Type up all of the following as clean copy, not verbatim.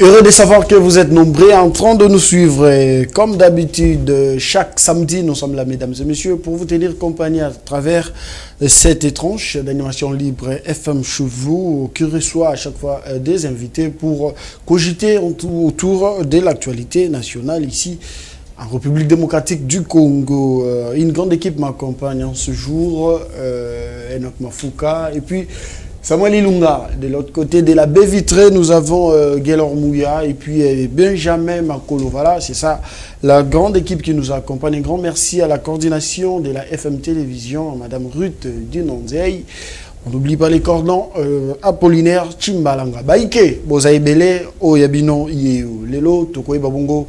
Heureux de savoir que vous êtes nombreux en train de nous suivre. Comme d'habitude, chaque samedi, nous sommes là, mesdames et messieurs, pour vous tenir compagnie à travers cette tranche d'animation libre FM Chevaux, qui reçoit à chaque fois des invités pour cogiter autour de l'actualité nationale ici en République démocratique du Congo. Une grande équipe m'accompagne en ce jour, Enoch Mafouka, et puis Samuel Ilunga. De l'autre côté de la baie vitrée, nous avons Gaylor Mouya et puis Benjamin Makolo. Voilà, c'est ça, la grande équipe qui nous accompagne. Un grand merci à la coordination de la FM Télévision, Madame Ruth Dinonzei. On n'oublie pas les cordons Apollinaire Chimbalanga. Baïke, Bozaïbele, Oyabino, Yeo, Lelo, Tokoe Babongo.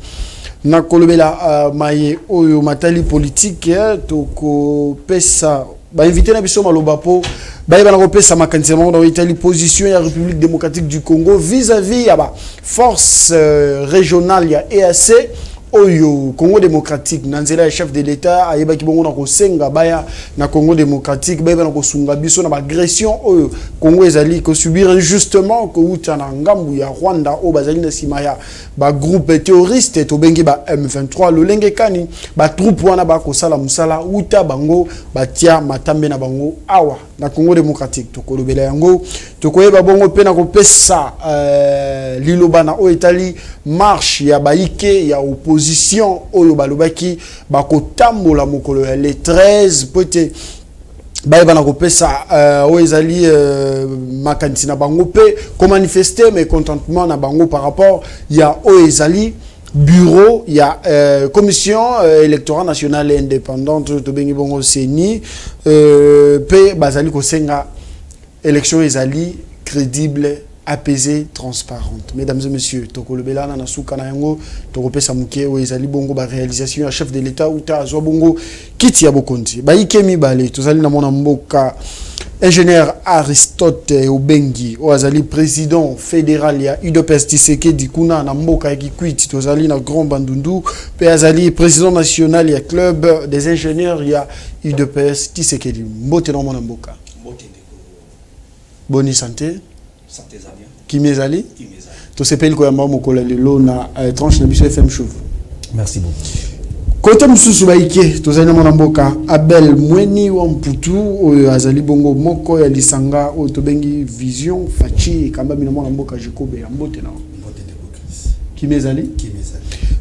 Nakolobela Maye, Oyo Matali politique, Toko Pesa. Invité na biso malobapo ba repesa makanisemo dans Italie position ya République démocratique du Congo vis-à-vis ya ba force régionale ya EAC Oyo Congo démocratique nanzela chef de l'état ayeba ki bongo na ko senga baya na Congo démocratique ba na ko sunga biso na ba agression Oyo Congo ezali ko subir injustement ko utana ngambu ya Rwanda o bazali na simaya ba groupe terroriste to bengi ba M23 lolenge kani ba troupe wana ba ko sala musala uta bango batia matambe na bango awa na Congo démocratique to kolobela yango to koyeba bongo pe na ko pesa liloba na o Italie marche ya baike ya opposition oyo balobaki bakotambola mokolo ya le 13 pote baeba na kopesa o ezali makanisi na bango pe ko manifester mécontentement na bango par rapport ya o ezali bureau, il y a commission électorale nationale indépendante de Bengi Bongo Seni pe bazali ko senga élection ezali crédible, apaisée, transparente. Mesdames et messieurs, toko lobela na suka na yango toko pesa muke o ezali bongo ba réalisation ya chef de l'état ou ta zo bongo kiti ya bokonzi ba ikemi bale tozali na mona mboka ingénieur Aristote Obengi Oazali président fédéral ya UDPS Tshisekedi kuna na mboka Kikwiti tozali na Grand Bandundu pe azali président national ya club des ingénieurs ya UDPS Tshisekedi mbote na mona mboka mbote boni santé santé za bien kimezali to sepeli ko ya mokola lelo na tranche na biso FM Chauve. Merci beaucoup. Côté mususu baike tozali na mboka Abel Mweni wa Mputu oyo azali bongo moko ya lisanga oyo tobengi vision fachi kamba mina mwana mboka Jacob ya mbote na mbote de Bokris kimezali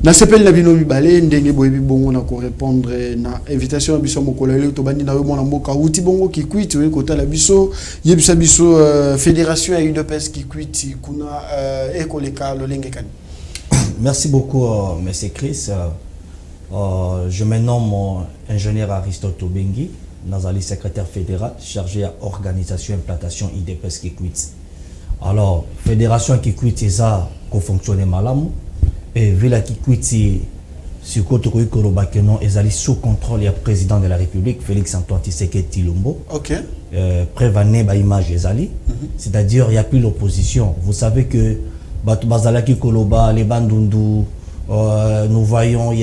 na sepeli na bino mibale ndenge boyebi bongo na ko répondre na invitation ya biso mokolo lelo to bandi na yo mwana mboka uti bongo Kikwiti oyo kotala biso yebisa biso fédération ya UDPS Kikwiti kuna ekoleka lolenge kani. Merci beaucoup monsieur Chris. Je me nomme ingénieur Aristote Obengi, Nazali secrétaire fédéral chargé à organisation et implantation IDPS Kikwiti. Alors, fédération Kikwiti ça fonctionne malamu et Villa Kikwiti sur côté Kolobakeno ezali sous contrôle du président de la République Félix Antoine Tshisekedi Tshilombo. OK. Prévané ba image ezali, c'est-à-dire il y a plus l'opposition. Vous savez que Bazalaki Koloba les Bandundu nous voyons il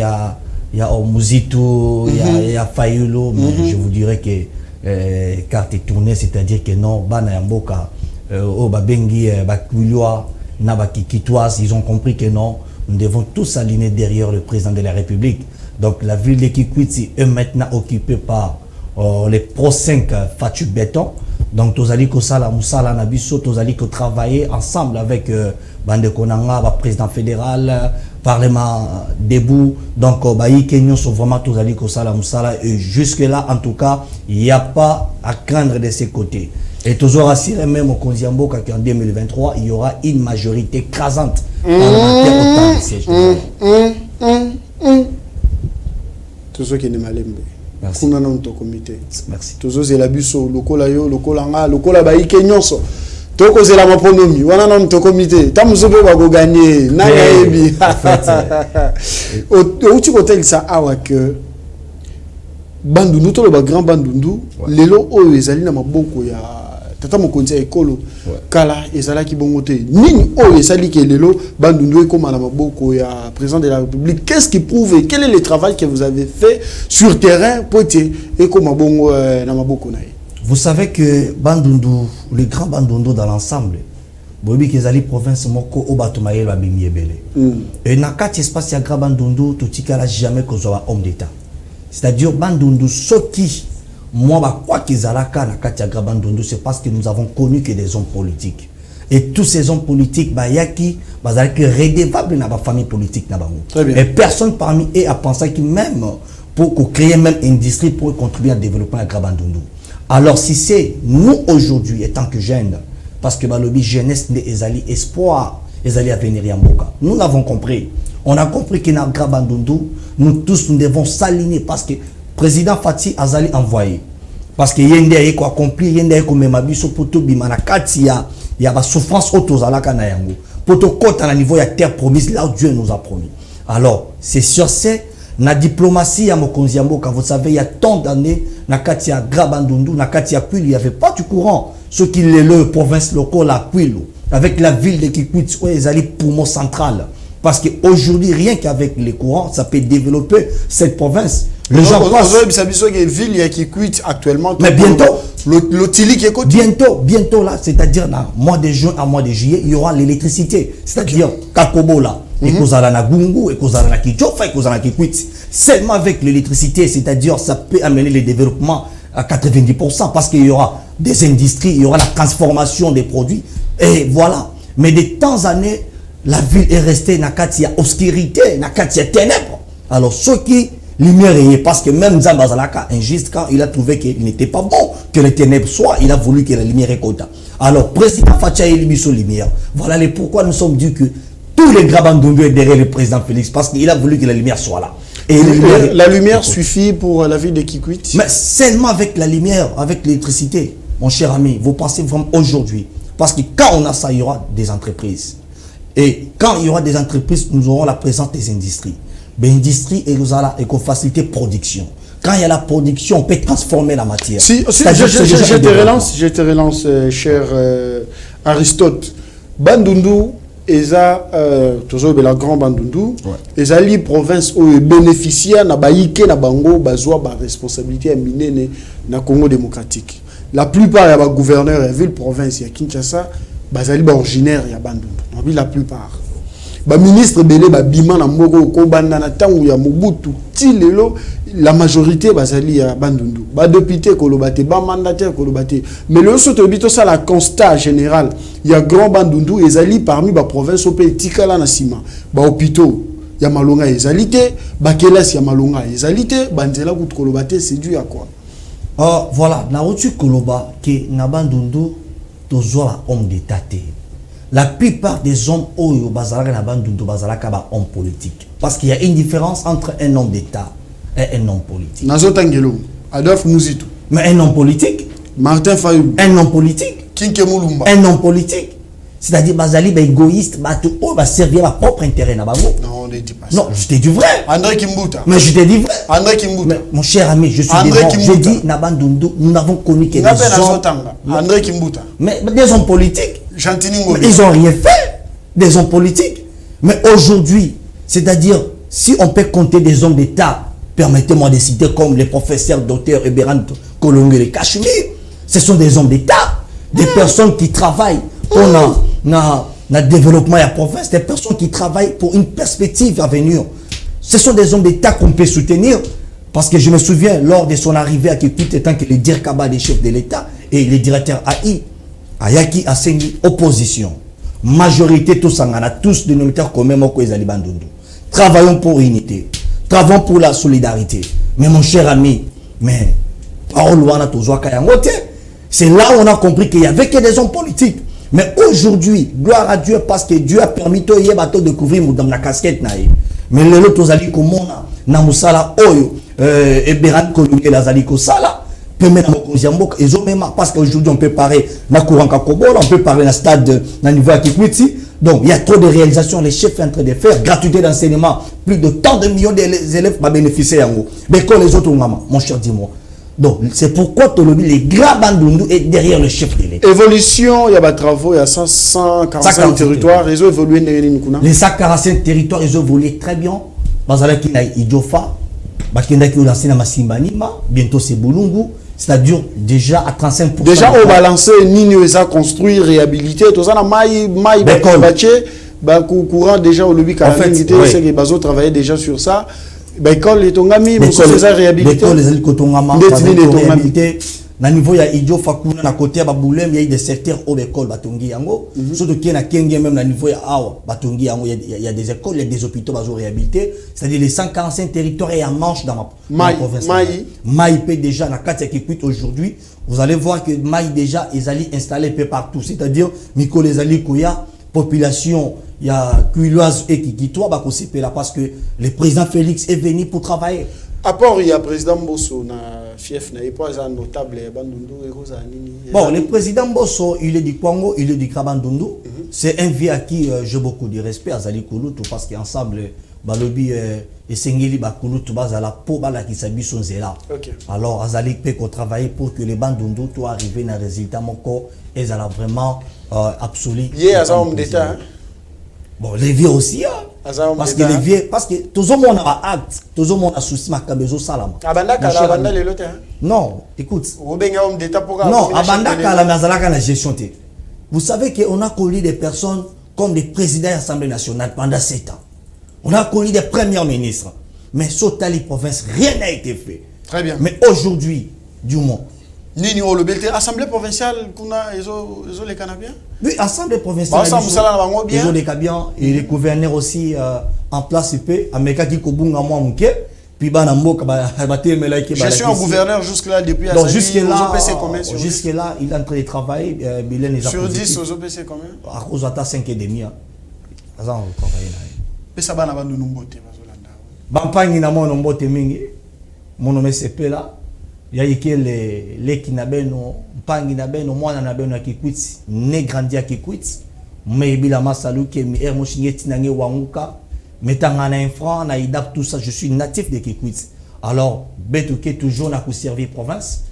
y a Omuzito, il y a Fayulo, mais je vous dirais que carte est tournée, c'est-à-dire que non, Bana Yamboka, Babengi, Bakulua, Nabakikitoise, ils ont compris que non, nous devons tous s'aligner derrière le président de la République. Donc la ville de Kikwiti est maintenant occupée par les Pro 5 Fatu Béton. Donc Tozali Kosala Moussala Nabiso, Tozali ko travailler ensemble avec Bande Konanga, président fédéral, Parlement debout. Donc Kenyon sont vraiment Tozali Kosala Moussala et jusque là en tout cas il n'y a pas à craindre de ces côtés. Et toujours assuré même au Konziambo qu'en 2023 il y aura une majorité écrasante parlementaire autant de sièges. Tout ce qui est malembe. Merci. Merci. Toujours c'est la biso lokola yo lokola nga lokola ba ikenyonso. Toko zela maponomi wana na mto comité. Tamuzobe ba go gagner na yebi. Uti kotel sa awa que bandundu to ba grand bandundu lelo oyo ezali na maboko ya tata mokonzi ya ekolo kala ezala ki bongote nini oyo ezali ke lelo bandundu ekoma na maboko ya président de la République. Qu'est-ce qui prouve quel est le travail que vous avez fait sur terrain pour te ekoma bongo na maboko na. Vous savez que Bandundu, le grand Bandundu dans l'ensemble, bobi kezali province moko o bato mayelo abimi ebele. Et na kati espace ya Grand Bandundu totikala jamais kozwa homme d'état. C'est-à-dire Bandundu soki moi ba quoi kezalaka na kati ya Grand Bandundu, c'est parce que nous avons connu que des hommes politiques. Et tous ces hommes politiques ba yaki bazalaki redevable na ba famille politique na bango. Et personne parmi eux a pensé que même pour créer même une industrie pour contribuer à développer la Grand Bandundu. Alors si c'est nous aujourd'hui étant que jeunes, parce que le lobby jeunesse des espoir, ezali avenir yamboka. Nous l'avons compris. On a compris que dans Grand Bandundu, nous tous nous devons s'aligner parce que président Fati azali envoyé. Parce que yende eko accompli, yende eko memabiso poto bimana katia, il y a la souffrance autozalaka na yango. Poto kota na niveau ya terre promise là où Dieu nous a promis. Alors, c'est sur ce na diplomatie ya mokonzi yamboka, vous savez, il y a tant d'années na katia Grand Bandundu, na katia Kwilu, il n'y avait pas du courant. Ceux qui le province locale à Kwilu, avec la ville de Kikwit, où ils allaient poumon central. Parce qu'aujourd'hui, rien qu'avec les courants, ça peut développer cette province. Les gens pensent... actuellement. Mais bientôt, bientôt là, c'est-à-dire dans mois de juin à mois de juillet, il y aura l'électricité. C'est-à-dire Kakobo là, et Kozala na Gungu, et Kozala na Kichofa, et Kozala na Kikwit. Seulement avec l'électricité, c'est-à-dire ça peut amener le développement à 90% parce qu'il y aura des industries, il y aura la transformation des produits. Et voilà. Mais de temps en temps, la ville est restée dans la obscurité, dans la ténèbres. Alors, ceux qui lumière est parce que même Zambazalaka, injuste, quand il a trouvé qu'il n'était pas bon que les ténèbres soient, il a voulu que la lumière est quota. Alors, président Fatia est mis sur lumière. Voilà les pourquoi nous sommes dit que tous les Grand Bandundu est derrière le président Félix parce qu'il a voulu que la lumière soit là. Et la lumière suffit pour la ville de Kikwit? Mais seulement avec la lumière, avec l'électricité, mon cher ami, vous pensez vraiment aujourd'hui. Parce que quand on a ça, il y aura des entreprises. Et quand il y aura des entreprises, nous aurons la présence des industries. L'industrie et nous allons faciliter la production. Quand il y a la production, on peut transformer la matière. Si, je te relance, cher Aristote. Bandundu, eza la Grand Bandundu, eza li province où bénéficiaire na baïke na bango bazwa ba responsabilité minene na Congo démocratique. La plupart ya ba gouverneurs ya ville province ya Kinshasa bazali ba originaire ya Bandundu. La plupart. Ba ministre belé ba bima na moko ko banda na tangu ya Mobutu ti lelo la majorité bazali ya Bandundu. Ba député kolobate, ba mandataire kolobate. Mais le soto bito ça la constat général, il y a Grand Bandundu ezali parmi ba province au pays tikala na sima. Ba hôpitaux ya malonga ezalité, ba kelas ya malonga ezalité, banzela ku kolobate c'est dû à quoi? Voilà, na rotu koloba ke na Bandundu tozoa homme d'état. La plupart des hommes oyo bazalaka na Bandundu bazalaka ba homme politique parce qu'il y a une différence entre un homme d'état et un homme politique. Nazotangelo Adolphe Muzitu. Mais un homme politique, Martin Fayulu. Un homme politique, Kinke Mulumba. Un homme politique. C'est-à-dire bazali ba égoïste, ba tout va servir leur propre intérêt na bango. Non, on ne dit pas ça. Non, je t'ai dit vrai. André Kimbuta. Mais je t'ai dit vrai. André Kimbuta. Mais, mon cher ami, je suis je dis na Bandundu, nous n'avons connu que des hommes. André Kimbuta. Mais des hommes politiques. Mais ils n'ont rien fait, des hommes politiques. Mais aujourd'hui, c'est-à-dire, si on peut compter des hommes d'État, permettez-moi de citer comme les professeurs docteurs Eberand Kolongue et Cachemire, ce sont des hommes d'État, des personnes qui travaillent pour le développement de la province, des personnes qui travaillent pour une perspective à venir. Ce sont des hommes d'État qu'on peut soutenir. Parce que je me souviens, lors de son arrivée à Kikwit, étant que le Dirkaba des chefs de l'État et les directeurs AI, Ayaki a signé opposition. Majorité tous sangana, tous dénominateurs communs moko ezali Bandundu. Travaillons pour l'unité. Travaillons pour la solidarité. Mais mon cher ami, mais c'est là où on a compris qu'il y avait que des hommes politiques. Mais aujourd'hui, gloire à Dieu parce que Dieu a permis de découvrir dans la casquette. Mais le lot ozali komona na musala oyo Eberan Kolunge lazali ko sala. Parce qu'aujourd'hui on peut parler na courant Kakobola, on peut parler na stade na niveau à Kikwiti. Donc il y a trop de réalisations, les chefs sont en train de faire, gratuité d'enseignement, plus de tant de millions d'élèves vont bénéficier en haut. Mais comme les autres mon cher dis-moi. Donc c'est pourquoi les Grand Bandundu est derrière le chef de l'État. Évolution, il y a des travaux, il y a 145 territoires, ils ont évolué. Les 145 territoires, ils ont évolué très bien. Bazala qui na Idjofa, Bakenda qui a lancé na Masimbanima, bientôt c'est Boulungu. c'est-à-dire déjà à 35%. Déjà, on balance Nino et ça construire, réhabiliter, tout ça, maï, courant déjà au lobby, en fait, c'est que Bazo travaillait déjà sur ça. L'école est tongami, mais c'est ça réhabilité. L'école est réhabilité. Na niveau ya idio fakuna na côté ba boulem il y a des secteurs où l'école batongi yango surtout qui na kenge même na niveau ya awa batongi yango il y a des écoles, il y a des hôpitaux bazo réhabilité, c'est-à-dire les 145 territoires et en manche dans ma province. Maï peut déjà na carte qui quitte aujourd'hui, vous allez voir que Maï déjà ils allaient installer peu partout, c'est-à-dire Miko les alli koya population il y a Kuiloise et Kikitoa ba ko là parce que le président Félix est venu pour travailler. À part il y a président Bosso na fief na pas un notable Bandundu et Rosanini. Bon, le président Bosso, il est du Congo, il est du Krabandundu. C'est un vieux à qui j'ai beaucoup de respect à Zali Kouloutou parce qu'ensemble balobi et Sengeli Bakouloutou base à la peau bala qui s'habille son zéla. Alors Azali peut qu'on travaille pour que les Bandundu soient arrivés à un résultat mon corps et ça a vraiment absolu. Il y a un homme d'État. Bon, les vieux aussi, hein. Parce que les vieux, parce que tout le monde a acte, tout le monde a souci ma camézo salama. Abanda les lots. Non, écoute. Homme d'État pour non, Abanda la mazalaka la gestion. Vous savez qu'on a connu des personnes comme des présidents de l'Assemblée nationale pendant 7 ans. On a connu des premiers ministres. Mais sur les provinces, rien n'a été fait. Très bien. Mais aujourd'hui, du moins. Nini le BLT, Assemblée provinciale, ils ont les Canabiens. Oui, Assemblée provinciale. Ils ont les Canabiens et les gouverneurs aussi en place. Américain qui kobunga moi mouké. Puis je suis un gouverneur jusque-là depuis. Donc jusque-là, il est en train de travailler. Sur 10 aux OPC combien? À cause de 5 et demi. Et ça va nous nomboter. Bampangi na mon nombote mingi. Mon nom est là. Il y a que les qui n'abeno pangi n'abeno moi n'abeno qui quitte ne grandir qui quitte mais bila masalu que mi er moshingeti nange wanguka metanga na infra na idap tout ça je suis natif de Kikwit alors betuke toujours na ku servir province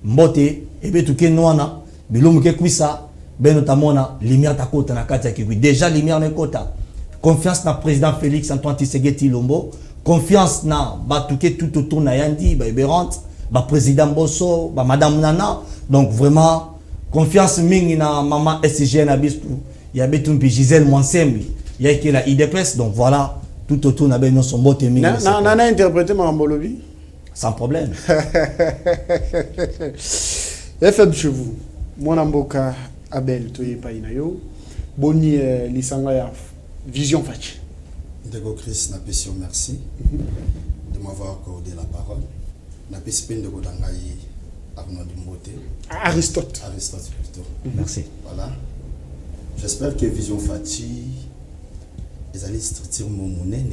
mbote et betuke noana bilomu ke kwisa ben notamment na lumière ta kota na kata Kikwit déjà lumière na kota confiance na président Félix Antoine Tshisekedi Lombo confiance na batuke tout autour na yandi ba Berante ba président Bosso, ba madame Nana, donc vraiment confiance mingi na maman SGN Abispo, il y a Betumpi Gisèle Mwansembi, il y a qui la IDPS, donc voilà, tout autour na ben son botte mingi. Nana interprété Marambolobi sans problème. FM chez vous, mon amboka Abel toye painayo, boni lisanga ya vision fachi. Ndego Chris na pession merci de m'avoir accordé la parole. Na pesipende de Godangaï Arnaud Dumbote. Aristote plutôt. Merci. Voilà. J'espère que Vision Fati les allez structurer mon monnaie.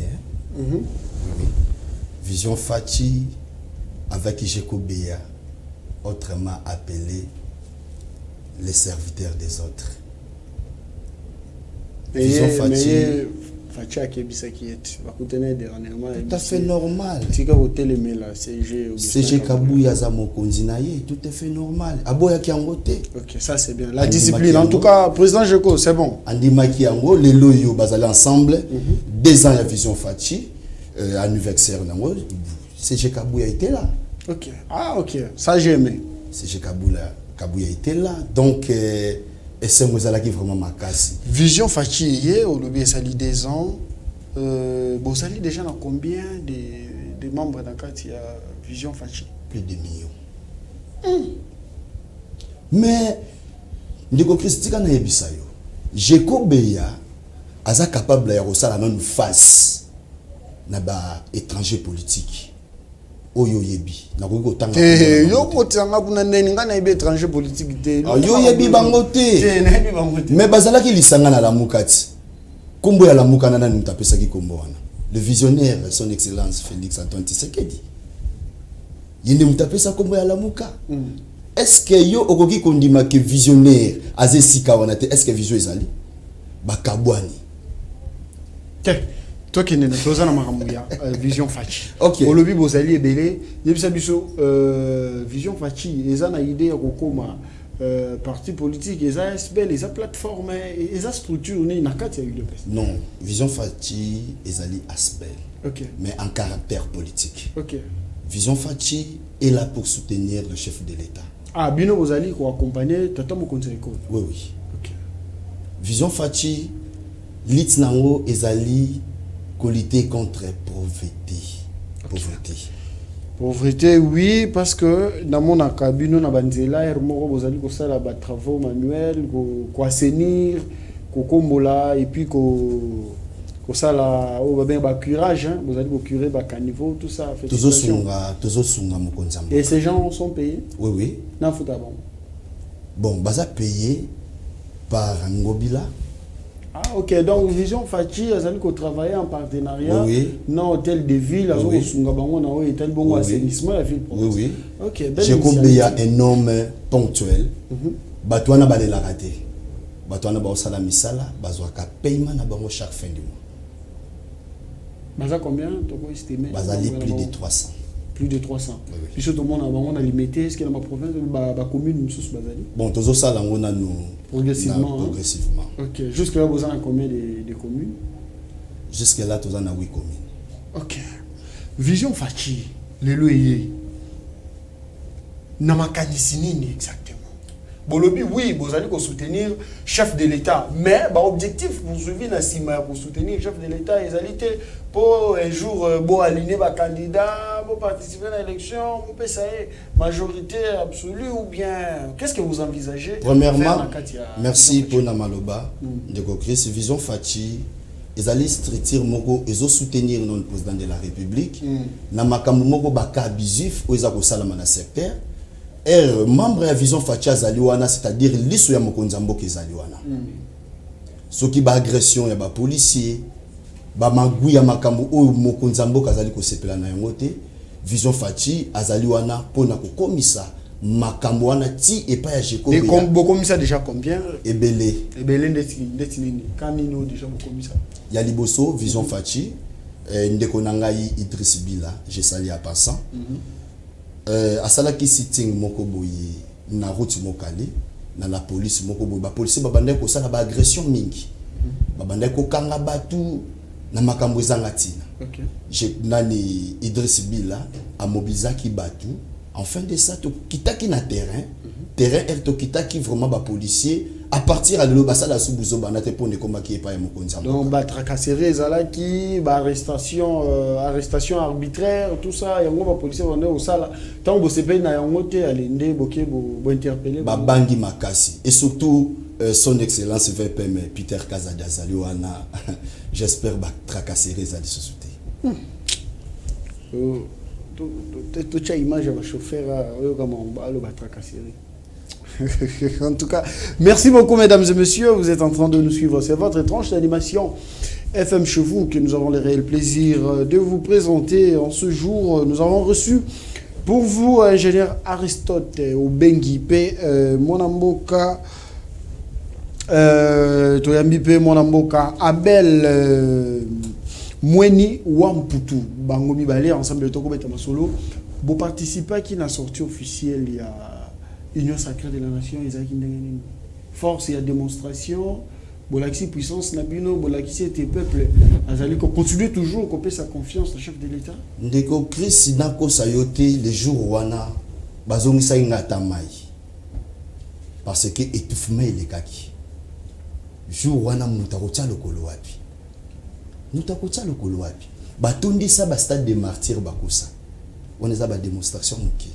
Vision Fati avec Jeko Beya, autrement appelé les serviteurs des autres. Vision Fati. Tout à fait normal. CG Kabouya Zamokonzinaye, tout à fait normal. Aboya Kiangote. Ok, ça c'est bien. La discipline, en tout cas, président Jeko, c'est bon. Andima Kiango, les loyaux basés ensemble, 2 ans la Vision Fati, anniversaire Nango, CG Kabouya était là. Ok, ah ok, ça j'ai aimé. CG Kabouya était là, donc. Et c'est moi qui vraiment ma casse. Vision Fati, au lobby, ça lit 2 ans. Bon, ça lit déjà dans combien de membres dans le cadre il y a Vision Fati? Plus de millions. Mais, Ndeko Christika na yebisayo. Jeko Beya, aza capable de faire la même face na ba étranger politique. Oyo yebi na ko tanga yo ko tanga kuna neni ngana ibe étranger politique te yo yebi bangote na yebi bangote mais bazala ki lisanga na la mukati kombo ya la mukana na nitapesa ki kombo wana le visionnaire son excellence Félix Antoine Tshisekedi yende mutapesa kombo ya la muka est-ce que yo okoki kondima ke visionnaire azesika wana te est-ce que vision ezali bakabwani toi qui n'es pas dans Vision Fati. Ok. Au lobby Bozali et Belé, Vision Fati, ils ont une idée de parti politique, ils ont SBL, ils ont plateforme, ils ont structure, ils ont non, Vision Fati, ils ont SBL. Ok. Mais en caractère politique. Ok. Vision Fachi est là pour soutenir le chef de l'État. Ah, Bino Bozali pour accompagner Tata Mokonzeko. Oui, oui. Ok. Vision Fachi, l'Itnango ezali pour lutter contre pauvreté. Pauvreté. Pauvreté, oui, parce que dans mon acabino, na banzela, hermoro Bozali ko sala ba travaux manuels, ko assainir, ko kombola, et puis ko sala au ba curage, hein, Bozali ko curer ba caniveau, tout ça. Toujours sunga mokonzambo. Et ces gens sont payés? Oui, oui. Na futa bon. Bon, baza payé par Ngobila. Ah, ok. Donc, Vision Fachi, ils ont travaillé en partenariat. Oui. Non, hôtel de ville, ils ont un hôtel bon assainissement, la ville. Oui, oui. Ok, j'ai compris un homme ponctuel. Batouana balé la raté. Batouana ba osala misala, bazwaka paiement na bango chaque fin du mois. Baza combien? Toko estimé? Bazali plus de 300. Plus de 300. Oui, oui. Puis tout le monde a limité. Est-ce que dans ma province, la commune, nous sommes basali? Bon, tous ça là on a nous progressivement. Progressivement. Ok. Jusque là, vous en avez combien de communes? Jusque là, tous en a 8 communes. Ok. Vision Fachi, le loyer. Namakani nini exactement? Bolobi, oui, vous allez soutenir le chef de l'État. Mais l'objectif, vous suivez pour soutenir le chef de l'État, ils allaient pour un jour aligner les candidats, pour participer à l'élection, pour payer majorité absolue ou bien. Qu'est-ce que vous envisagez? Premièrement, merci pour Namaloba. De Chris, Vision Fachi, ils allaient structurer moko, ils ont soutenir le président de la République. Namakambo moko baka abusif, ils ont salama na secteur. Membre de la Vision Fachi Zaliwana, c'est-à-dire l'issue ya Mokonzambo ki Zaliwana. Ce qui ba agression ya ba policier, ba magou ya makambo o Mokonzambo kazali ko sepela na yangote, Vision Fachi Zaliwana pona ko komisa makambo wana ti et pas ya jeko. Et comme beaucoup komisa déjà combien? Ebele. Ebele ndetinini. Kamino déjà beaucoup komisa. Ya liboso Vision Fachi ndeko nangai Idriss Bila, je salue à passant. Asalaki sitting moko boye na route mokali na la police moko boye ba police babanda ko sala ba agression mingi babanda ko kanga batu na makambo ezanga tina. OK. Je nani Idriss Bila a mobilisaki batu en fin de ça to kitaki na terrain to kitaki vraiment ba policier à partir à l'obasa la soubuzo banate pour ne combat qui est pas ya Mokonzambo. Donc ba tracasserie zalaki ba arrestation arbitraire tout ça yango ba policier bande au sala tant bo sepe na yango te alende boke bo interpeller ba bangi makasi et surtout son excellence VPM Peter Kazadi Zaliwana. J'espère ba tracasserie zali société. Tu as image de chauffeur ba tracasserie. En tout cas, merci beaucoup mesdames et messieurs, vous êtes en train de nous suivre, c'est votre tranche d'animation FM chez vous que nous avons le réel plaisir de vous présenter en ce jour. Nous avons reçu pour vous ingénieur Aristote Obengipe, Monamboka Toyambipe Monamboka Abel Mweni Wamputu Bangomi Balé ensemble de Tokobeta Masolo. Vous participez à qui n'a sortie officielle il y a Union sacrée de la nation, force et démonstration, Bolaki puissance, Nabino, Bolaki était peuple, Azali, continue toujours à couper sa confiance au chef de l'État. Ndeko Chris Nako Sayote, les jours wana, Bazomisa Ingatamai. Parce que étouffement il est kaki. Jour wana Moutakotia le Koloapi. Moutakotia le Koloapi. Batundi sa ba stade de martyrs Bakusa. On est à la démonstration mouki.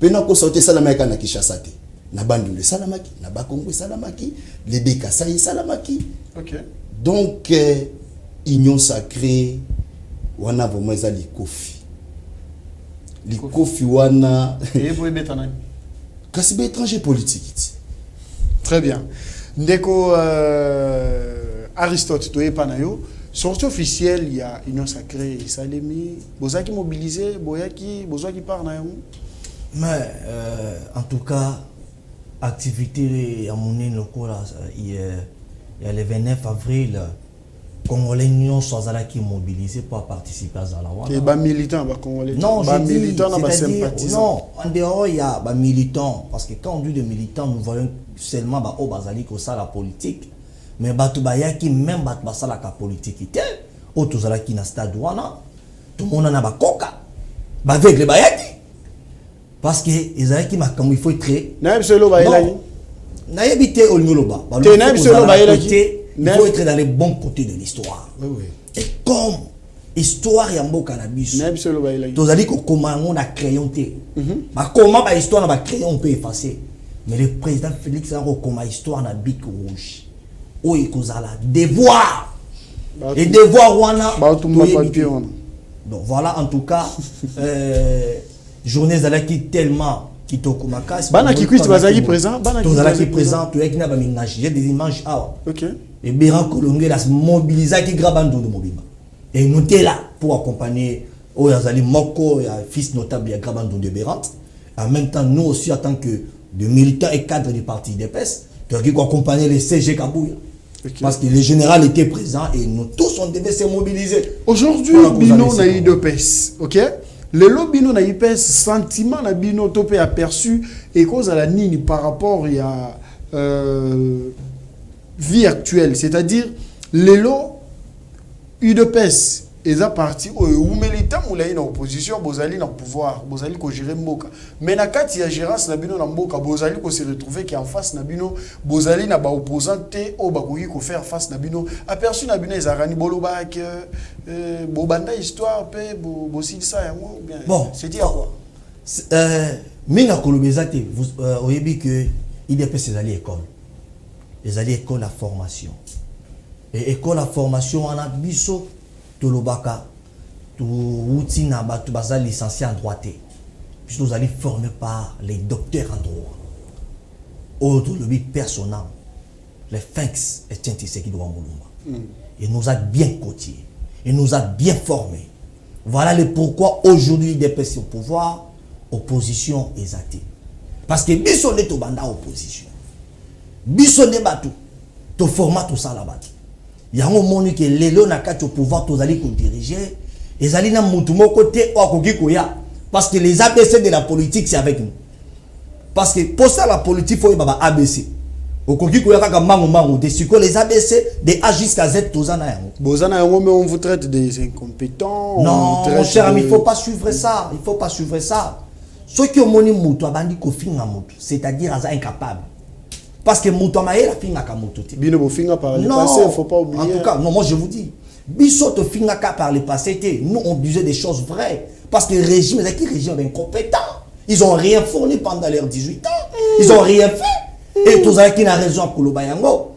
Pena ko sauter salamaka na Kinshasa te. Na Bandundu salamaki, na Bakongo salamaki, les Bekasai salamaki. OK. Donc union sacrée wana vraiment ezali kofi. Likofi wana et pour betana. Kasi be étranger politique. Très bien. Ndeko Aristote toye panayo. Sortie officielle, il y a Union sacrée et Salemi. Bozaki mobilisé, Boyaki, Bozaki par na mais en tout cas, activité à mon local, il y a le 29 avril, Congolais Union soit qui mobilisé pour participer à Zalawa. Et les militants, Congolais. Non, c'est-à-dire, non, en dehors il y a des militants, parce que quand on dit des militants, nous voyons seulement au Bazali que ça la politique, mais Batubaya qui même ça la politique, au Tozala qui n'a stade tout le monde en a coca, avec les bayaki. Parce que les amis qui m'a comme il faut être très. Naïb Solo Baïlani. Naïb Té Olnoloba. Il faut être dans les bons côtés de l'histoire. Oui, oui. Et comme histoire yambo cannabis. Naïb Solo Baïlani. Tu as dit que comment on a crayon Té. Comment la histoire n'a crayon peut effacer. Mais le président Félix a comment histoire n'a bic rouge. Oh, il cause la devoir. Et devoir wana. Donc voilà en tout cas journée qui tellement qui tokumakas. Bana qui kuit bazali présent, bana qui présent, tu es qui n'a pas ménage, j'ai des images ah. OK. Et Béran Kolongé la mobiliser qui grabando de Mobimba. Et nous t'es là pour accompagner Oyazali Moko et fils notable ya grabando de Béran. En même temps nous aussi en tant que de militants et cadres du parti d'EPS, tu as qui accompagner les CG Kabouya. Okay. Parce que le général était présent et nous tous on devait se mobiliser. Aujourd'hui, Bino na eu de pes, ok? Le lobino na eu pes, sentiment na Bino topé aperçu et cause à la nini par rapport à vie actuelle, c'est-à-dire les lots eu de pes et ça parti ou militant ou là en opposition, bozali na pouvoir, bozali ko gérer mboka. Mais na kati ya gérance na bino na mboka, bozali ko se retrouver qui en face na bino, bozali na ba opposante o ba ko faire face na bino. Aperçu na bino ezarani boloba que bobanda histoire pe bosili ça ya moi bien. Bon, c'est dire quoi? Minga kolobezate vous oyebi que IDP c'est aller école. Les alliés école la formation. Et école la formation en a biso Tolobaka, tout outil na batu baza licencié en droit. Puis nous allons former par les docteurs en droit. Autre lobby personnel, les FINX et Tchentiseki de Wamboulumba. Il nous a bien coachés, il nous a bien formés. Voilà le pourquoi aujourd'hui des personnes au pouvoir, opposition est athée. Parce que biso est au banda opposition. Biso ne batu, to format tout ça là-bas. Il y a un moment que les gens qui ont pouvoir tous aller diriger, ils allaient dans mon côté parce que les ABC de la politique c'est avec nous. Parce que pour ça la politique il faut y avoir ABC. Au Kogi koya kaka mango dessus que les ABC de A jusqu'à Z tous en a. Bozana mais on vous traite des incompétents. Non, mon cher ami, il faut pas suivre ça, il faut pas suivre ça. Ceux qui ont moni muto abandi ko finga muto, c'est-à-dire as incapable. Parce que Moutama est la finga kamotote. Bino bo finga par le passé, il faut pas oublier. En tout cas, non, moi je vous dis, Bisoto finga ka par le passé, nous on disait des choses vraies. Parce que le régime, c'est qui régime incompétent. Ils ont rien fourni pendant leurs 18 ans. Ils ont rien fait. Et tous ceux qui n'ont raison pour le Bayango.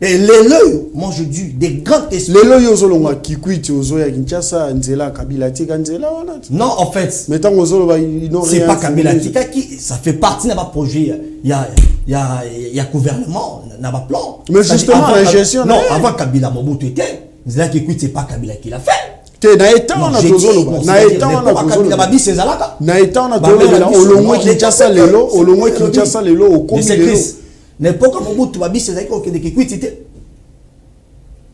Et les loyaux, moi je dis, des grands esprits. Les loyaux, qui quittent aux Oya Kinshasa, Nzela, Kabila Tika, Nzela. Non, en fait, mais tant ils n'ont rien. C'est pas Kabila Tika qui, ça fait partie de notre projet. Il y a gouvernement, il y a plan. Mais justement, la gestion. Non, avant Kabila Mobutu était, Nzela qui quitte, c'est pas Kabila qui l'a fait. Naïtan on a toujours Naïtan on a toujours Naïtan on a toujours au long Kinshasa lelo au long Kinshasa lelo au Congo n'importe comment Mobutu babi c'est ça qui quitte.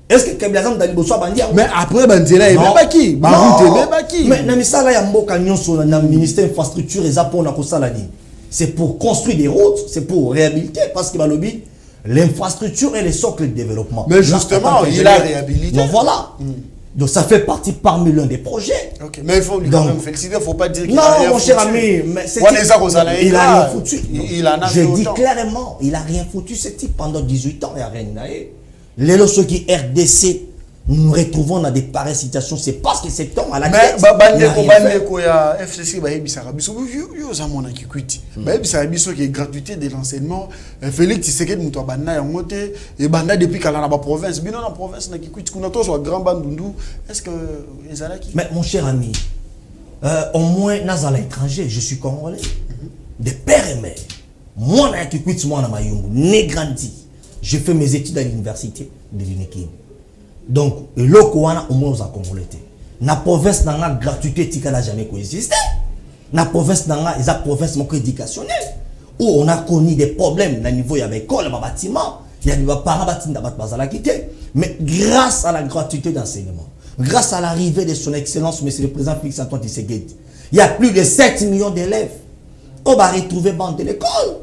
Est-ce que Kabila Zam dali boso bandi? Mais après Banzela et Baki Baki mais na misala ya mboka nyonso na ministère infrastructure et zapo na kosala ni c'est pour construire des routes, c'est pour réhabiliter parce que balobi l'infrastructure est le socle de développement. Mais justement il a réhabilité. Donc voilà. Donc ça fait partie parmi l'un des projets. Okay. Mais il faut lui quand même féliciter, il ne faut pas dire qu'il a rien foutu. Non, mon cher ami, mais il a rien foutu. Je dis clairement, il n'a rien foutu ce type pendant 18 ans, il n'a rien naé. Les lorsque qui RDC, nous nous retrouvons dans des pareilles situations, c'est parce que cet homme à la tête. Mais FCC, qui est gratuité de l'enseignement. Félix Tshisekedi Moutou Banda Yangote et Banda depuis qu'elle a la province. Bien dans la province, qui quitte, qu'on a tous grand bandundu. Est-ce que les Alaki? Mais mon cher ami, au moins, dans à l'étranger, je suis congolais. De père et mère. Moi, qui quitte moi dans ma yumbu, né grandi. J'ai fait mes études à l'université de l'UNEKIM. Donc, le Koana au moins aux Congolais. La province n'a pas gratuité qui n'a jamais coexisté. La province n'a pas une province éducationnelle où on a connu des problèmes au niveau de l'école, des bâtiments, il y a des parents qui mais grâce à la gratuité d'enseignement, grâce à l'arrivée de son excellence, monsieur le président Félix Antoine Tshisekedi, il y a plus de 7 millions d'élèves. On va retrouver bande de l'école.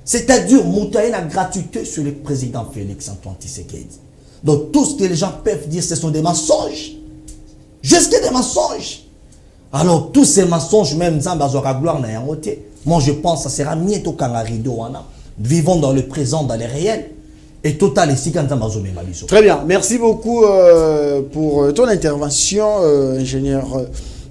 C'est-à-dire, monter la gratuité sur le président Félix Antoine Tshisekedi. Donc tout ce que les gens peuvent dire, ce sont des mensonges. Jusque des mensonges. Alors, tous ces mensonges, même Zamba gloire n'a rien. Moi, je pense que ça sera mieux au Kanarido. Vivons dans le présent, dans le réel. Et total, ici, quand Zamba Zomé Maliso. Très bien. Merci beaucoup pour ton intervention, ingénieur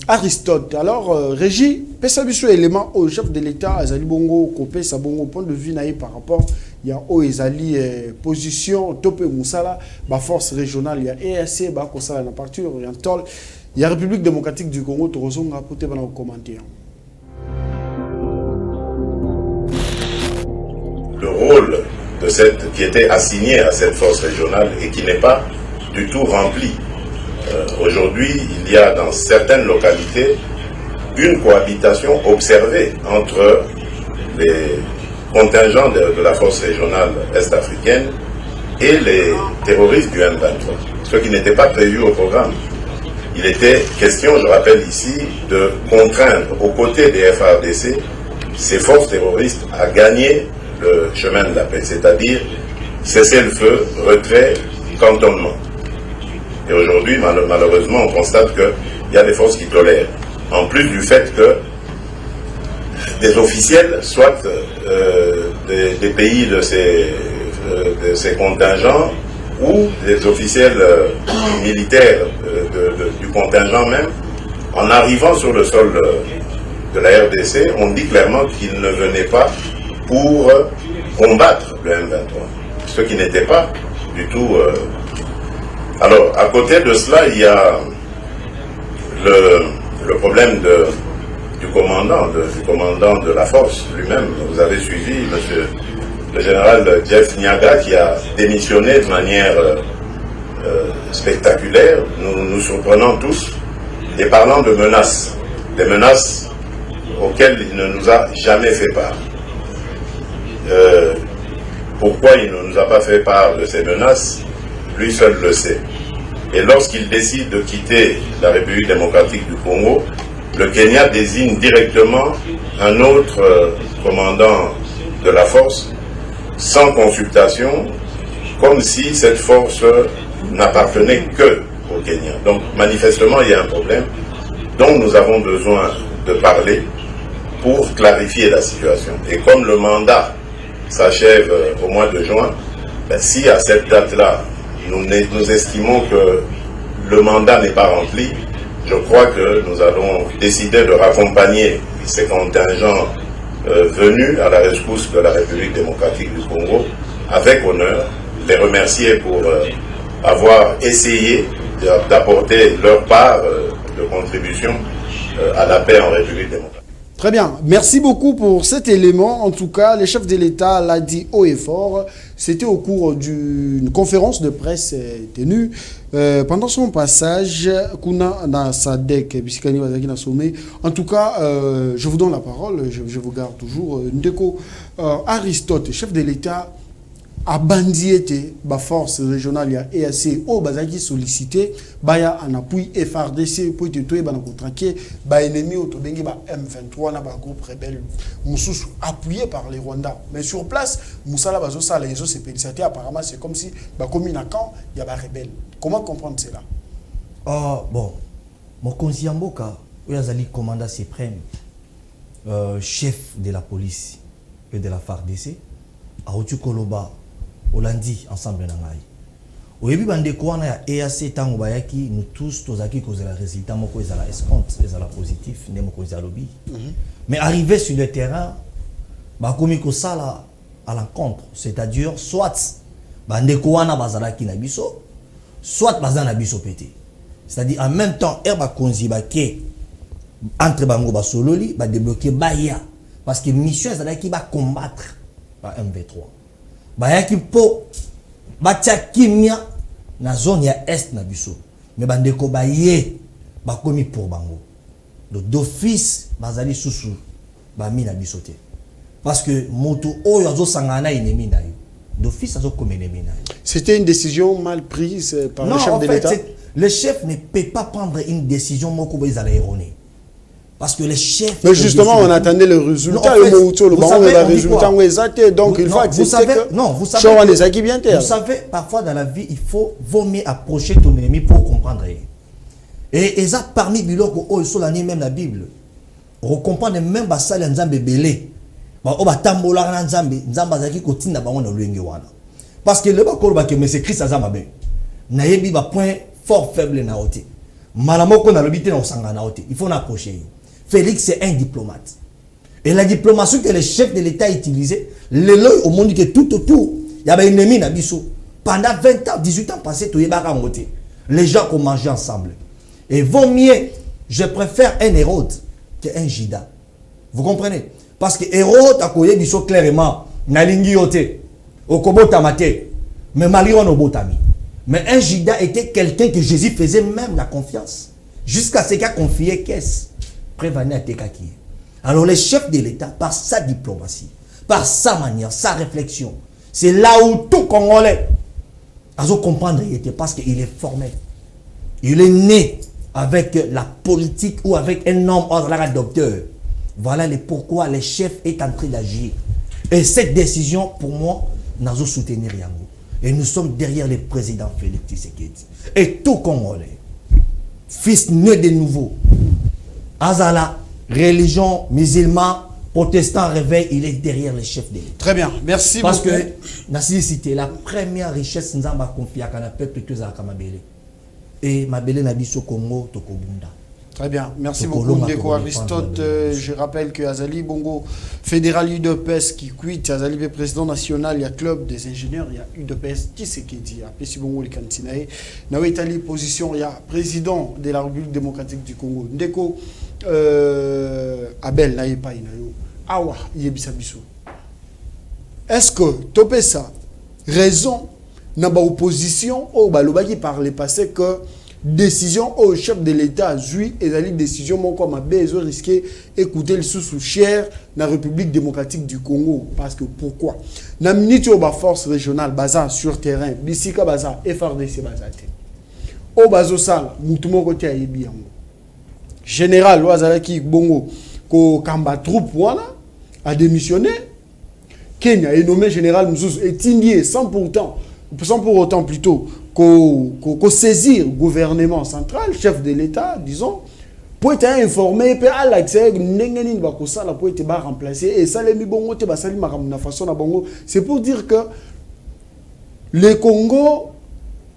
Aristote. Alors, Régie, Pessabiso élément au chef de l'État, Azali Bongo, Kopé, Sabongo, point de vue par rapport, il y a Oezali position, Topé Moussala, la force régionale, il y a EAC, Bakosala, la partie orientale. Il y a République démocratique du Congo, Torozonga, Poté, dans le commentaire. Le rôle de qui était assigné à cette force régionale et qui n'est pas du tout rempli. Aujourd'hui, il y a dans certaines localités une cohabitation observée entre les contingents de la force régionale est-africaine et les terroristes du M23, ce qui n'était pas prévu au programme. Il était question, je rappelle ici, de contraindre aux côtés des FARDC ces forces terroristes à gagner le chemin de la paix, c'est-à-dire cesser le feu, retrait, cantonnement. Et aujourd'hui, malheureusement, on constate qu'il y a des forces qui tolèrent. En plus du fait que des officiels, soit des pays de ces contingents, ou des officiels militaires du contingent même, en arrivant sur le sol de la RDC, on dit clairement qu'ils ne venaient pas pour combattre le M23, ce qui n'était pas du tout... Alors, à côté de cela, il y a le problème du commandant de la force lui-même. Vous avez suivi le général Jeff Niaga qui a démissionné de manière spectaculaire, nous surprenant tous, et parlant de menaces, des menaces auxquelles il ne nous a jamais fait part. Pourquoi il ne nous a pas fait part de ces menaces, lui seul le sait. Et lorsqu'il décide de quitter la République démocratique du Congo, le Kenya désigne directement un autre commandant de la force, sans consultation, comme si cette force n'appartenait que au Kenya. Donc manifestement, il y a un problème dont nous avons besoin de parler pour clarifier la situation. Et comme le mandat s'achève au mois de juin, ben, si à cette date-là, nous estimons que le mandat n'est pas rempli, je crois que nous allons décider de raccompagner ces contingents venus à la rescousse de la République démocratique du Congo avec honneur, les remercier pour avoir essayé d'apporter leur part de contribution à la paix en République démocratique. Très bien. Merci beaucoup pour cet élément. En tout cas, le chef de l'État l'a dit haut et fort. C'était au cours d'une conférence de presse tenue. Pendant son passage, Kuna dans Sadek, Bisikani Wazaki na sommet. En tout cas, je vous donne la parole. Je vous garde toujours. Ndeko Aristote, chef de l'État, a bandiété la force régionale ya EAC au bazaki sollicité baya en appui FRDC pour te toyer bana contraquer ba ennemi au tobengi ba M23 na ba groupe rebelle mususu appuyé par les Rwandais, mais sur place musala bazo sala yezo se pédicité apparemment c'est comme si ba commune na camp il y a ba rebelle. Comment comprendre cela? Bon, mon conseiller Mboka oyazali commandant suprême chef de la police et de la FARDC a otu koloba Olandi ensemble na ngai. Oyebi bandeko wana ya EAC tango bayaki nous tous tozaki kozela résultat moko ezala escompte ezala positif ne moko ezala lobby. Mais arrivé sur le terrain bakomi ko sala à l'encontre, c'est-à-dire soit bandeko wana bazalaki na biso soit bazana biso pété. C'est-à-dire en même temps ba konzi ba ke entre bango ba sololi ba débloquer baya parce que mission ezalaki ba combattre ba M23. Bayaki po batia kimia na zone ya est na biso mais bandeko baye bakomi pour bango donc d'office bazali susu ba mi na biso te parce que moto oyo azo sangana ennemi na yo d'office azo comme ennemi na yo. C'était une décision mal prise par le chef de l'État. Le chef ne peut pas prendre une décision moko bazala erronée. Parce que les chefs... Mais justement, on attendait le résultat. Donc, il faut accepter que... Non, vous savez, parfois dans la vie, il faut vaut mieux approcher ton ennemi pour comprendre. Et ça parmi biloko o so l'année même la Bible. On comprend même basali nzambe belé. Ba o batambola na nzambe, nzamba zaki kotinda bango na lwenge wana. Parce que le bakolo ba que mais c'est Christ azama be. Na yebi ba point fort faible na oté. Malamoko na lobité na osanga na oté. Il faut n'approcher. Félix c'est un diplomate. Et la diplomatie que le chef de l'État utilisait, au monde que tout autour, il y avait un ennemi na biso. Pendant 20 ans, 18 ans passés, tout est moté. Les gens ont mangé ensemble. Et vaut mieux, je préfère un Hérode qu'un Jida. Vous comprenez? Parce que Hérode a connu biso clairement, nalingi yote, okobo tamate, mais malgré on obotami. Mais un Jida était quelqu'un que Jésus faisait même la confiance. Jusqu'à ce qu'il a confié qu'est-ce? Prévenir à Tekaki. Alors le chef de l'État, par sa diplomatie, par sa manière, sa réflexion, c'est là où tout Congolais a comprendre parce qu'il est formé. Il est né avec la politique ou avec un homme ordinaire docteur. Voilà le pourquoi le chef est en train d'agir. Et cette décision, pour moi, nous allons soutenir Yango. Et nous sommes derrière le président Félix Tshisekedi. Et tout Congolais, fils né de nouveau, Azala, religion, musulman, protestant, réveil, il est derrière le chef de l'État. Très bien, merci parce beaucoup. Parce que, Nassi cité, la première richesse, nous avons confié à un peuple que nous avons Mabele. Et Mabele n'a pas Congo, Tokobunda. Très bien, merci beaucoup Ndeko Aristote. Je rappelle que Azali Bongo, fédéral UDPS qui quitte, Azali est président national, il y a club des ingénieurs, il y a UDPS Tshisekedi, il y a Pessi Bongo le Kantinae. Nawe Itali position, il y a président de la République démocratique du Congo. Ndeko Abel Naïpa Inayo. Awa Yebisabiso. Est-ce que Topesa raison n'a pas opposition au Balobaki par le passé que décision au chef de l'État Zui et la décision mon comme besoin risquer écouter le sous cher dans la République démocratique du Congo parce que pourquoi na minute au force régionale baza sur terrain bisika baza FRDC bazate au bazo sala mutumo côté ayebi yango général Wazalaki Bongo ko kamba troupe wana a démissionné Kenya est nommé général Mzouz et sans pour autant plutôt qu'on saisir le gouvernement central, chef de l'État, disons, pour être informé, pour aller accès, pour être remplacé, et ça, c'est pour dire que le Congo,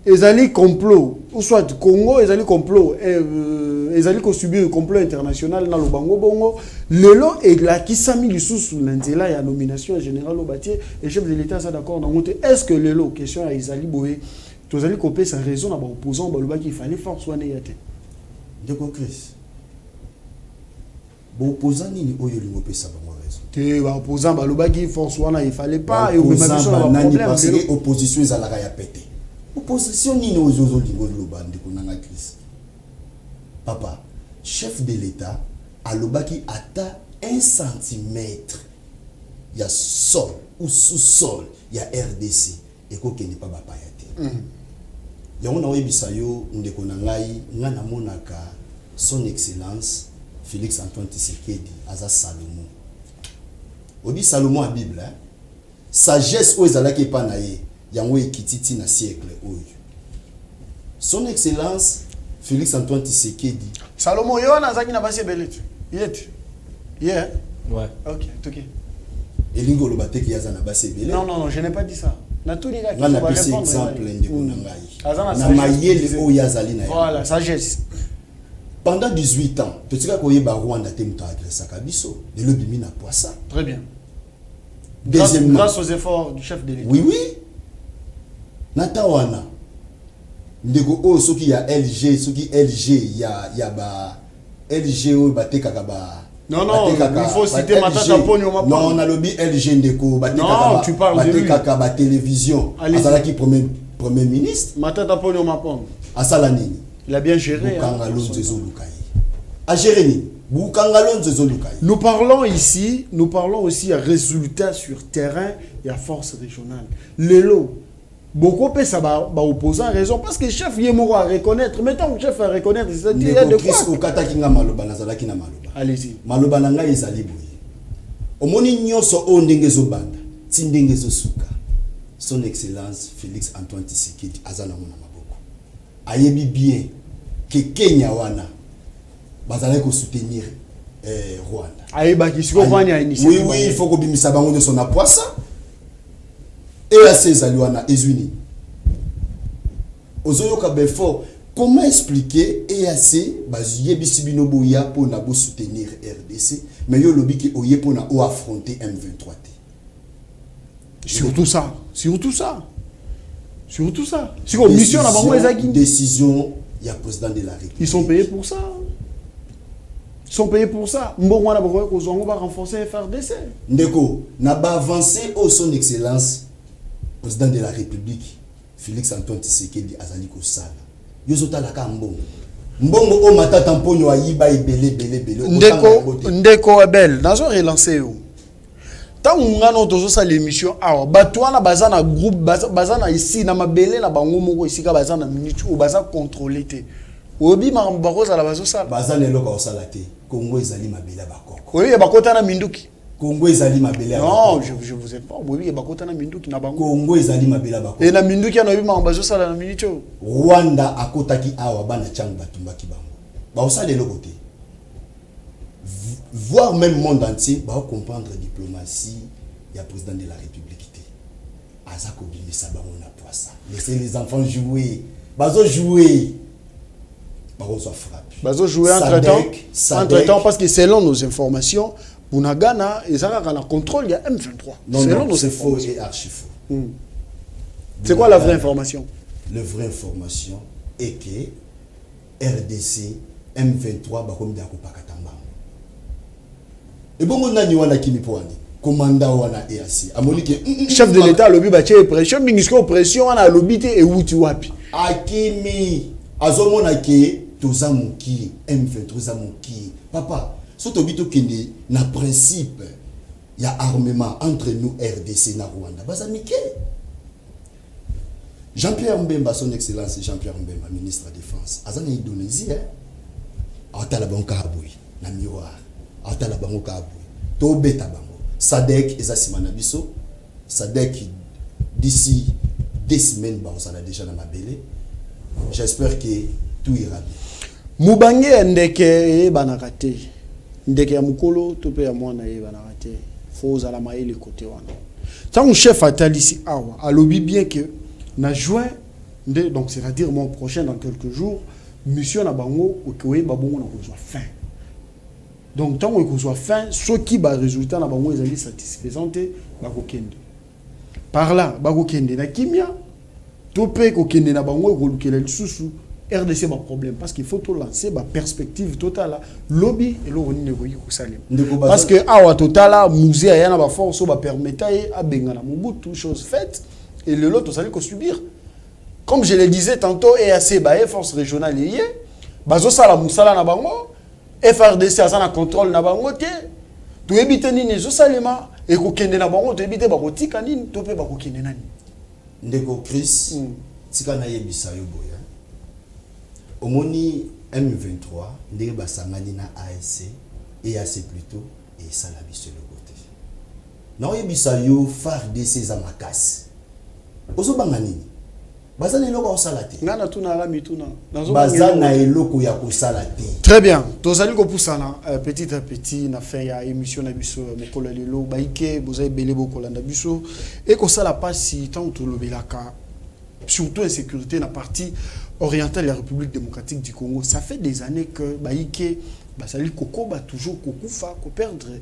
ils allaient complot, ou soit Congo, ils allaient complot, ils allaient subir le complot international dans le Bongo, le lot est là qui s'est mis sous l'intérêt et la nomination générale au bâtiment, et chef de l'État, ça d'accord, est-ce que le lot, question à Isali Boé, tous allez copier sa raison à l'opposant, qu'il fallait force ou négatif. De Chris. L'opposant ni oyo lingope ça ba raison. Te opposant balobaki force wana il fallait pas et opposant banani parce que opposition ezalaka ya pété. Opposition ni ozozo lingo loba ndeko nanga Chris. Papa, chef de l'État alobaki ata 1 centimètre ya sol ou sous-sol ya RDC et ko kende pas ba payate. Yango na oyebisa yo ndeko na ngai nga na monaka son excellence Félix Antoine Tshisekedi aza Salomon. Obi Salomon a Bible hein? Sagesse o ezalaki pa na ye yango ekititi na siècle oyo. Son excellence Félix Antoine Tshisekedi. Salomon yo na zaki na basi belete. Yet. Yeah. Ouais. OK, OK. Elingo lo bateki yaza na basi belete. Non, je n'ai pas dit ça. Na tout les gars qui vont répondre exemple ndeko na ngai. Na mayele o yazali na. Voilà, sagesse. Pendant 18 ans, petit gars koyeba Rwanda te muta agressa kabiso, de l'obimi na poissa. Très bien. Deuxièmement, grâce aux efforts du chef de l'État. Oui. Natawana. Ndeko o soki ya LG, soki LG ya ba LG o bateka ba. Non, il faut citer Matata Ponyo Mapon. Non, on a lobby LG ndeko bateka ba. Non, tu parles de lui. Bateka ba télévision. Azalaki premier ministre. Matata Ponyo Mapon. Asala nini? Il a bien géré. Nous parlons ici, nous parlons aussi à résultats sur terrain et à force régionale. Le lot, beaucoup de ça va opposer en raison parce que le chef y est mort à reconnaître. Mettons le chef à reconnaître, c'est-à-dire il y a de quoi. Allez-y. Maloba nanga ezali boye. Omoni nyonso o ndenge zo banda, ti ndenge zo suka. Son excellence Félix Antoine Tshisekedi azana mona maboko. Ayebi bien que Kenya wana bazalaki ko soutenir Rwanda. Oui, il faut que bimisa bango de son apoisa. Et à ces aluana ezuni. Ozoyoka befort. Comment expliquer EAC bazuye bisibinobo ya pour na soutenir RDC mais yo lobi ki oye pour na affronter M23 t. Surtout ça. Si comme mission na bango ezaki décision ya président de la République. Ils sont payés pour ça. Mbongo na bako ko zongo ba renforcer FRDC. Ndeko na ba avancer au son excellence président de la République Félix Antoine Tshisekedi azali ko sala. Yozota la ka mbongo o matata mponyo ayiba ebele. Ndeko Abel nazo relancer yo. Tant ngano tozo sa l'émission awa batwana bazana groupe bazana ici na mabele na bango moko ici ka bazana minute ou baza contrôler te. Obi mambako za la bazo sala. Bazana eloko o sala te. Congo ezali mabele bakoko. Oui, bakota na minduki. Congo ezali mabele bakoko. Non, je vous informe. Oui, bakota na minduki na bango. Congo ezali mabele bakoko. Et na minduki na obi mambazo sala na minute. Rwanda akotaki awa bana chang batumbaki bango. Ba o sala eloko te. Voir même monde entier va comprendre la diplomatie du président de la République. Azako bimisa bango na poisa. Laissez les enfants jouer. Bazo jouer. Bazo soit frappé. Bazo jouer entre-temps parce que selon nos informations, Bunagana et Zara na contrôle il y a M23. Non, c'est faux et archi faux. C'est quoi la vraie information? La vraie information est que RDC M23 bakomi da kopakata. Et bon, on a ni kimi poani. Commandant wana EAC. Amolike chef de l'État lobi ba tie pression, ministre pression wana lobi te e wuti wapi. Akimi azomona ke tozamuki M23 zamuki. Papa, soto bito kende na principe ya armement entre nous RDC na Rwanda. Bazamike. Jean-Pierre Mbemba, son excellence Jean-Pierre Mbemba, ministre de la Défense. Azana Indonésie atala banka aboui na miroir. Atala bango ka aboui. To beta bango. Sadek ezasima na biso. Sadek d'ici 2 semaines on sera déjà dans ma belle. J'espère que tout ira bien. Mubange ndeke banakate. Ndeke ya mukolo tope ya mwana ye banakate. Faut za la maïle côté wana. Tant chef atalisi awa alobi bien que na juin donc c'est-à-dire mon prochain dans quelques jours mission na bango okoye babongo na kozwa fin. Donc tant qu'on soit fin ceux qui ba résultat na bango ezali satisfaisant ba kokende. Par là ba kokende na kimia topé kokende na bango ekolukela lisusu RDC ba problème parce qu'il faut tout lancer ba perspective totale lobby et lo roni nekoyi ko salim. Parce que awa totala musée ya na ba force ba permettre a bengana Mobutu chose faite et le lot osali ko subir. Comme je le disais tantôt EAC ba force régionale yé bazo sala musala na bango FRDC a un contrôle na bango te to ebite nini zo salema e ko kende na bango to ebite ba ko tika nini to pe ba ko kende nani ndeko Chris tika na yebisa yo boya omoni M23 ndenge basangani na ASC EAC plutôt et ça la biso le côté na yebisa yo FARDC za makasi ozo banga nini bazana eloko ya salate ngana tuna la mituna bazana eloko ya ko salate. Très bien tozali ko pusana petit à petit na fin ya émission na biso mokolo lelo baike bozai belé bokola na biso et ko sala pasi tant to lobelaka surtout insécurité na partie orientale de la République démocratique du Congo. Ça fait des années que baike basali koko ba toujours kokufa ko perdre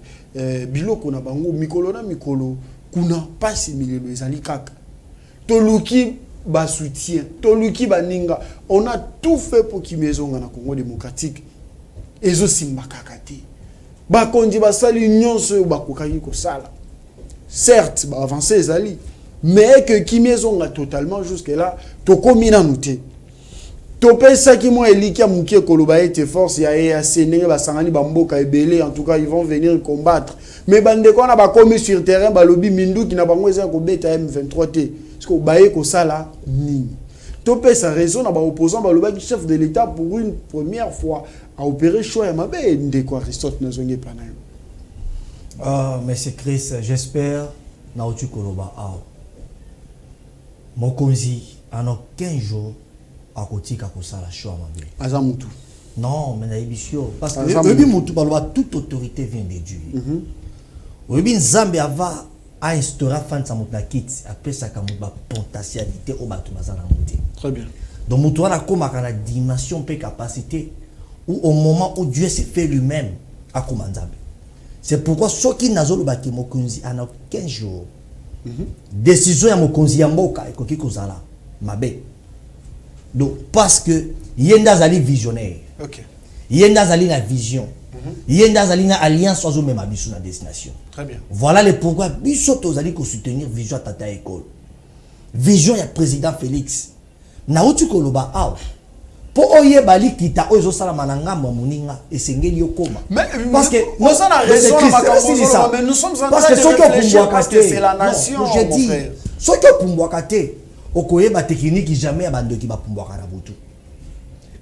biloko na bango mikolo na mikolo kuna pasi milelo ezali kaka toluki ba soutien toluki baninga on a tout fait pour qu'il maison na Congo démocratique ezo simba kakati ba kondi ba sali nyonso ba kokaki ko sala certes ba avancer ezali mais que qui maison totalement jusque là to komina nuté to pesa ki mo eliki ya mukie koloba ete force ya EAC ndenge ba sangani ba mboka ebele en tout cas ils vont venir combattre mais bande ko na ba komi sur terrain ba lobi mindu ki na bango eza ko beta M23 t parce que baye ko sala nini to pesa raison na ba opposant ba loba ki chef de l'État pour une première fois a opéré choix ya mabe ndeko Aristote na zonge pana yo. Monsieur Chris, j'espère na otu koloba a mokonzi en aucun jour à côté à ça la choix mabe. Azamutu. Non, mais naibisio parce que le mutu balwa toute autorité vient de Dieu. Oyebi Nzambe ava a instauré fan sa mutna kit après ça comme ba potentialité au batu bazana muté. Très bien. Donc mutu wana koma kana dimension pe capacité où au moment où Dieu s'est fait lui-même à Nzambe. C'est pourquoi ceux qui n'azolo baki mokonzi en aucun jour. Décision ya mokonzi ya mboka ekoki kozala mabe. Donc parce que yenda zali visionnaire. OK. Yenda zali na vision. Yenda zali na alliance ozo même abisu na destination. Très bien. Voilà le pourquoi biso tozali ko soutenir vision tata école. Vision ya président Félix. Na uti koloba aw. Po oye bali kita ozo sala mananga moninga esengeli yokoma. Parce que nous on a raison mais nous sommes en train de réfléchir parce que c'est la nation. Je dis ce que pumbwaka te okoye ba technique jamais abandoki ba pumbwaka na butu.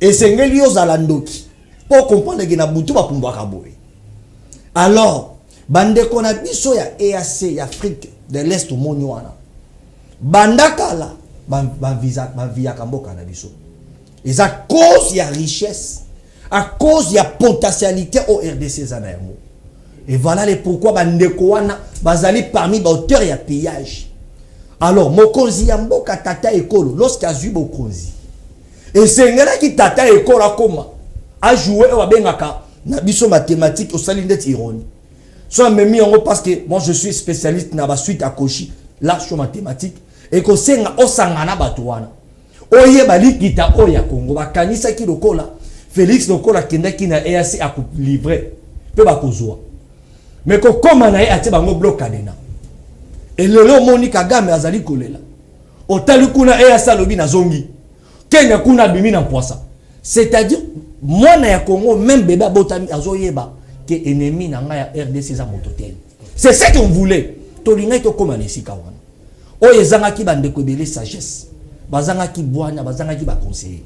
Esengeli yozala ndoki. Pour comprendre que na butu ba pumbwaka boy. Alors bande kona biso ya EAC ya Afrique de l'Est moni wana. Bandakala ban via kamboka na biso. Et à cause de la richesse, à cause de la potentialité au RDC Zanaïmo. Et voilà le pourquoi Bandekouana bazali parmi les auteurs et pillage. Alors, Mokonzi Yamboka Tata Ekolo, lorsqu'il a vu Mokonzi, et c'est un qui Tata Ekolo a joué au Bengaka, na biso mathématiques au salinde ironie. Soit même parce que moi je suis spécialiste dans la suite à Koshi, là je suis mathématique, et que c'est un osangana batouana. Oye bali kita oya Congo bakanisa ki lokola Félix lokola kenda ki na EAC a livrer pe ba kozwa mais ko koma na ati bango blokadena et lelo moni Kagame azali kolela otali kuna EAC lobi na zongi Kenya kuna bimi na poisa c'est-à-dire mwana ya Congo même bébé botami azoyeba que ennemi na nga ya RDC za mototel c'est ce qu'on voulait tolinga to koma na sika wana oye zanga ki bande ko belé sagesse bazanga ki boana bazanga ki ba conseiller.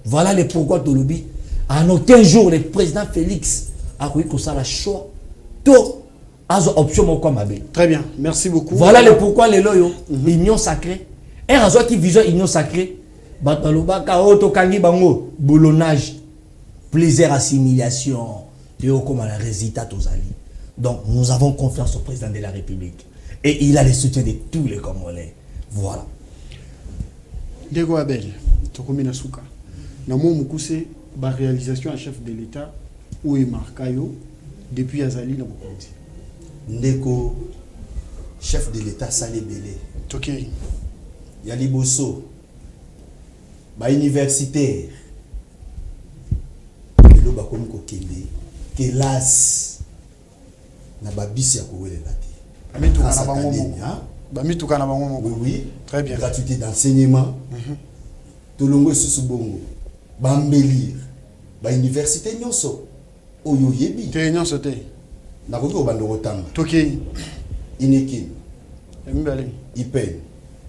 Voilà le pourquoi de lobby en aucun jour le président Félix a cru que ça la choix to azo option comme abe. Très bien, merci beaucoup. Voilà le pourquoi les loyo union sacrée et raison qui vision union sacrée bataloba ka auto kangi bango boulonnage plaisir assimilation et comme la résultat tozali. Donc nous avons confiance au président de la République et il a le soutien de tous les Congolais. Voilà. Dego Abel, Tokomina Souka. Namo Mukuse, ba réalisation à chef de l'État, où est Marcayo, depuis Azali dans Mokonzi. Ndeko, chef de l'État Salé Belé. Tokei. Yali Bosso, ba universitaire. Lelo ba komi ko kende, kelas na ba bisi ya kowele lati. Amitu kana bango mo. Bamitu kana bango mo. Oui oui. Très bien. Gratuité d'enseignement. Tolongo susu bongo. Bambelir. Ba université nyonso. Oyo yebi. Te nyonso te. Na koki obando rotanga. Tokei. Inekin. Mbale. Ipen.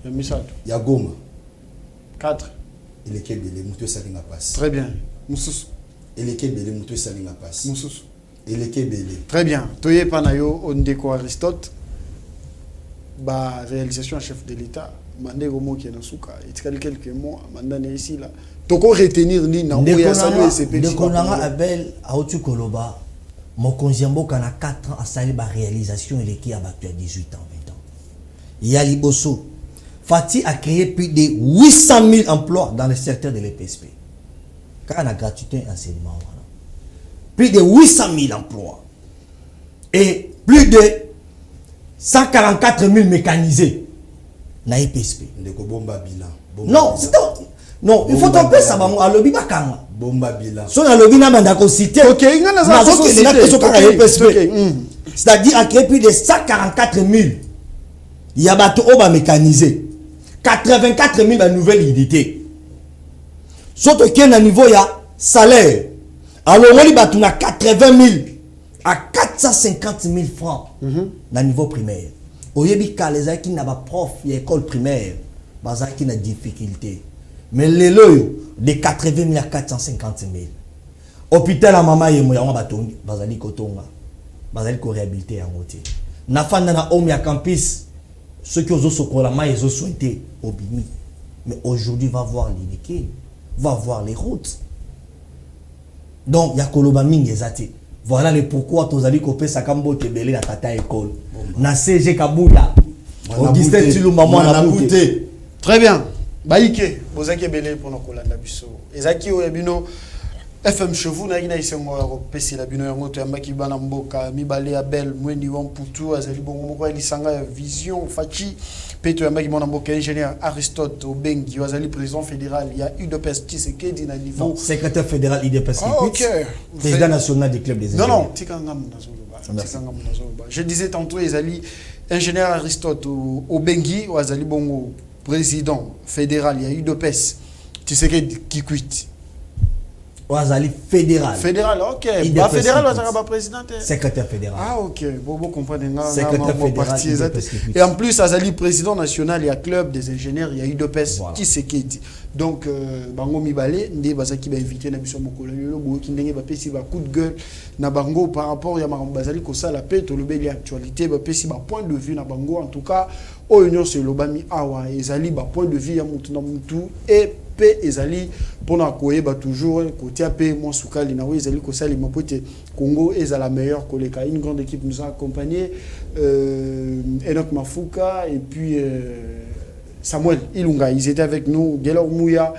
Misato. Ya Goma. 4. Eleke bele mutu salinga passe. Très bien. Mususu. Eleke bele mutu salinga passe. Mususu. Eleke bele. Très bien. Toye panayo Ondeko Aristote. Ba réalisation à chef de l'État. Mandé Romo qui est dans Souka. Il y a quelques mois. Mandé ici là. Toko retenir ni na oya salu SCP. Dekonanga Abel Aotu Koloba. Mokonzi Mboka na 4 ans a sali ba réalisation et qui a battu à 18 ans, 20 ans. Yali Bosso. Fati a créé plus de 800 000 emplois dans le secteur de l'EPSP. Car on a gratuité enseignement. Plus de 800 000 emplois. Et plus de 144 000 mécanisés. Na EPSP. Ndeko bomba bilan. Non, c'est non, il faut tomber ça à lobby bakanga. Bomba bilan. Son à lobby na banda ko cité. OK, ngana za ko cité. C'est-à-dire à créer plus de 144 000. Il y a bateau oba mécanisé. 84 000 la nouvelle unité. Surtout qu'il y a un niveau il y a salaire. Alors on y bateau na 80 000 à 450 000 francs na niveau primaire. Oyebi ka les qui n'a pas prof l'école primaire, baza qui n'a difficulté. Mais les loyo de 80 000 à 450 000. Hôpital à maman yemo ya batongi bazali kotonga. Bazali ko réhabiliter ya moté. Na fanda na omi ya campus ceux qui ont sokola ma ils ont souhaité obimi. Mais aujourd'hui va voir l'inéquilibre. va voir les routes. Donc, il y a Koloba Mingezati. Voilà le pourquoi tu as dit que ça kambo tebele na tata école. Na CG Kabuta. Augustin Tilou maman na bouté. Très bien. Baïke, bozaki belé pour nos kolanda biso. Ezaki oyabino FM Chevou na ina isengo ya pesi la bino yango to yambaki bana mboka mibale ya bel mwendi wa mputu azali bongo moko ya lisanga ya vision fachi peto yambaki mona mboka ingénieur Aristote Obengi azali président fédéral il y a UDPS Tshisekedi na niveau non, secrétaire fédéral UDPS OK président national du club des ingénieurs. Non tikangam nazoloba. Je disais tantôt ezali ingénieur Aristote Obengi azali bongo président fédéral il y a UDPS Tshisekedi qui quitte. Ouazali fédéral. Fédéral, ok. Bah, fédéral, on président. Secrétaire fédéral. Ah, ok. Bon, comprendre. Secrétaire fédéral. Et en plus, Azali président national, il y a club des ingénieurs, il y a UDPS qui s'est dit. Donc, Bango Mibale, Ndé Bazaki va inviter Nabiso Mokolo, qui n'est pas pessi, coup de gueule, na Bango par rapport à Maram Bazali, que ça, la paix, tout le bel actualité, va pessi, point de vue na Bango, en tout cas, au Union, c'est l'Obami Awa, et Zali, point de vue, Yamoutou, et ezali pona koyeba toujours côté AP moi soukali na ezali ko sali mapote Congo est la meilleure koleka une grande équipe nous a accompagné Enoch Mafuka et puis Samuel Ilunga ils étaient avec nous Gelor Mouya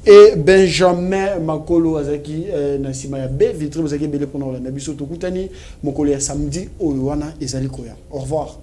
et Benjamin Makolo Azaki Nasima ya B vitre Azaki belé pona la biso tokutani mokolo ya samedi oyo wana ezali koya au revoir.